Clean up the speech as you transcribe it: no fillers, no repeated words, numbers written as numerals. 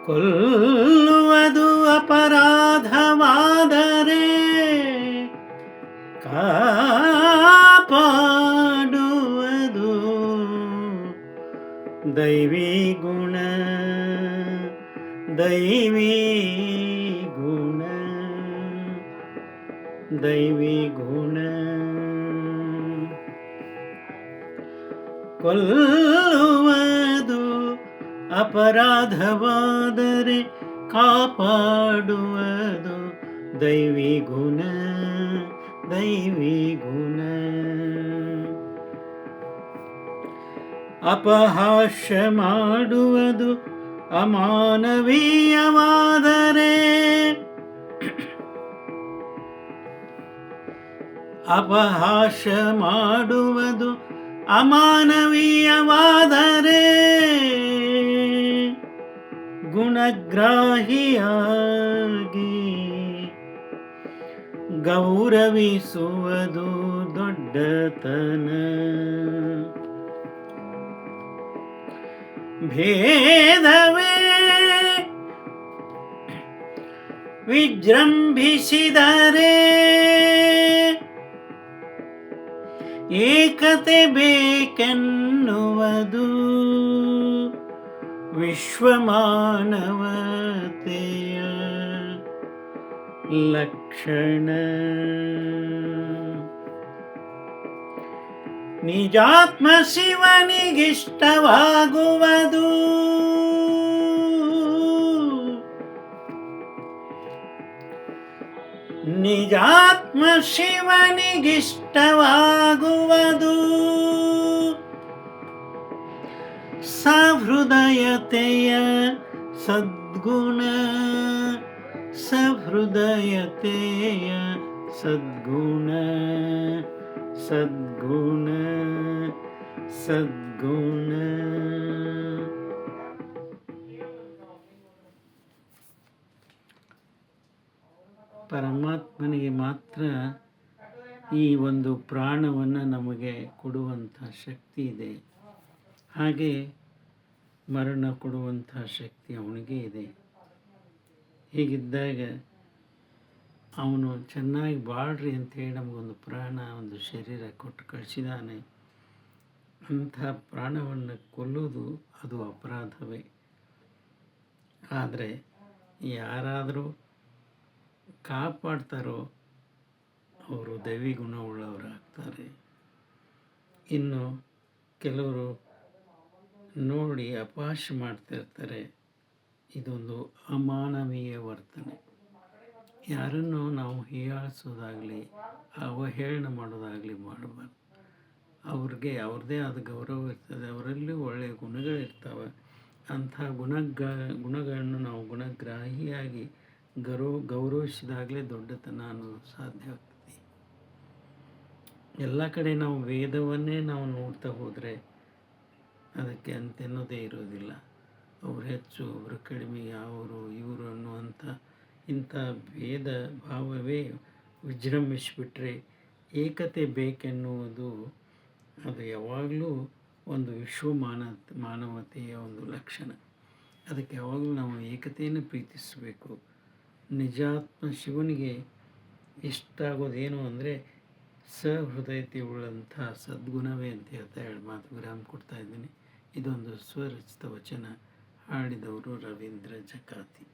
ಕೊಲ್ಲುವುದು ಅಪರಾಧವಾದರೆ ಕಾಪಾಡುವುದು ದೈವಿ ಗುಣ, ದೈವಿ ಗುಣ, ದೈವಿ ಗುಣ. ಕೊಲ್ಲುವುದು ಅಪರಾಧವಾದರೆ ಕಾಪಾಡುವುದು ದೈವಿ ಗುಣ, ದೈವಿ ಗುಣ. ಅಪಹಾಸ್ಯ ಮಾಡುವುದು ಅಮಾನವೀಯವಾದರೆ, ಅಪಹಾಸ್ಯ ಮಾಡುವುದು ಅಮಾನವೀಯವಾದರೆ ಗುಣಗ್ರಾಹಿಯಾಗಿ ಗೌರವಿಸುವುದು ದೊಡ್ಡತನ. ಭೇದವೇ ವಿಜೃಂಭಿಸಿದರೆ ಏಕತೆ ಬೇಕೆನ್ನುವುದು ವಿಶ್ವಮಾನವತೆಯ ಲಕ್ಷಣ. ನಿಜಾತ್ಮ ಶಿವನಿಗಿಷ್ಟವಾಗುವುದು ನಿಜಾತ್ಮ ಶಿವನಿಗಿಷ್ಟವಾಗುವುದು ಸಹೃದಯತೆಯ ಸದ್ಗುಣ, ಸಹೃದಯತೆಯ ಸದ್ಗುಣ, ಸದ್ಗುಣ, ಸದ್ಗುಣ. ಪರಮಾತ್ಮನಿಗೆ ಮಾತ್ರ ಈ ಒಂದು ಪ್ರಾಣವನ್ನು ನಮಗೆ ಕೊಡುವಂಥ ಶಕ್ತಿ ಇದೆ. ಹಾಗೆ ಮರಣ ಕೊಡುವಂಥ ಶಕ್ತಿ ಅವನಿಗೆ ಇದೆ. ಹೀಗಿದ್ದಾಗ ಅವನು ಚೆನ್ನಾಗಿ ಬಾಳ್ರಿ ಅಂಥೇಳಿ ನಮಗೊಂದು ಪ್ರಾಣ, ಒಂದು ಶರೀರ ಕೊಟ್ಟು ಕಳಿಸಿದ್ದಾನೆ. ಅಂಥ ಪ್ರಾಣವನ್ನು ಕೊಲ್ಲುವುದು ಅದು ಅಪರಾಧವೇ. ಆದರೆ ಯಾರಾದರೂ ಕಾಪಾಡ್ತಾರೋ ಅವರು ದೈವಿ ಗುಣವುಳ್ಳವರಾಗ್ತಾರೆ. ಇನ್ನು ಕೆಲವರು ನೋಡಿ ಅಪಹಾಸ್ಯ ಮಾಡ್ತಿರ್ತಾರೆ. ಇದೊಂದು ಅಮಾನವೀಯ ವರ್ತನೆ. ಯಾರನ್ನು ನಾವು ಹೀಯಾಳಿಸೋದಾಗಲಿ ಅವಹೇಳನ ಮಾಡೋದಾಗಲಿ ಮಾಡಬಾರ್ದು. ಅವ್ರಿಗೆ ಅವ್ರದ್ದೇ ಆದ ಗೌರವ ಇರ್ತದೆ, ಅವರಲ್ಲಿ ಒಳ್ಳೆಯ ಗುಣಗಳಿರ್ತವೆ. ಅಂಥ ಗುಣಗಳನ್ನು ನಾವು ಗುಣಗ್ರಾಹಿಯಾಗಿ ಗೌರವಿಸಿದಾಗಲೇ ದೊಡ್ಡತನ ಅನ್ನೋದು ಸಾಧ್ಯ ಆಗ್ತದೆ. ಎಲ್ಲ ಕಡೆ ನಾವು ವೇದವನ್ನೇ ನಾವು ನೋಡ್ತಾ ಹೋದರೆ ಅದಕ್ಕೆ ಅಂತೆನ್ನೋದೇ ಇರೋದಿಲ್ಲ. ಅವರು ಹೆಚ್ಚು, ಅವರು ಕಡಿಮೆ, ಅವರು ಇವರು ಅನ್ನುವಂಥ ಇಂಥ ಭೇದ ಭಾವವೇ ವಿಜೃಂಭಿಸಿಬಿಟ್ರೆ ಏಕತೆ ಬೇಕೆನ್ನುವುದು ಅದು ಯಾವಾಗಲೂ ಒಂದು ಮಾನವತೆಯ ಒಂದು ಲಕ್ಷಣ. ಅದಕ್ಕೆ ಯಾವಾಗಲೂ ನಾವು ಏಕತೆಯನ್ನು ಪ್ರೀತಿಸಬೇಕು. ನಿಜಾತ್ಮ ಶಿವನಿಗೆ ಇಷ್ಟ ಆಗೋದೇನು ಅಂದರೆ ಸಹೃದಯತೆ ಉಳ್ಳಂಥ ಸದ್ಗುಣವೇ ಅಂತ ಹೇಳ್ತಾ ಮಾತು ವಿರಾಮ ಕೊಡ್ತಾ ಇದ್ದೀನಿ. ಇದೊಂದು ಸ್ವರಚಿತ ವಚನ. ಹಾಡಿದವರು ರವೀಂದ್ರ ಜಕಾತಿ.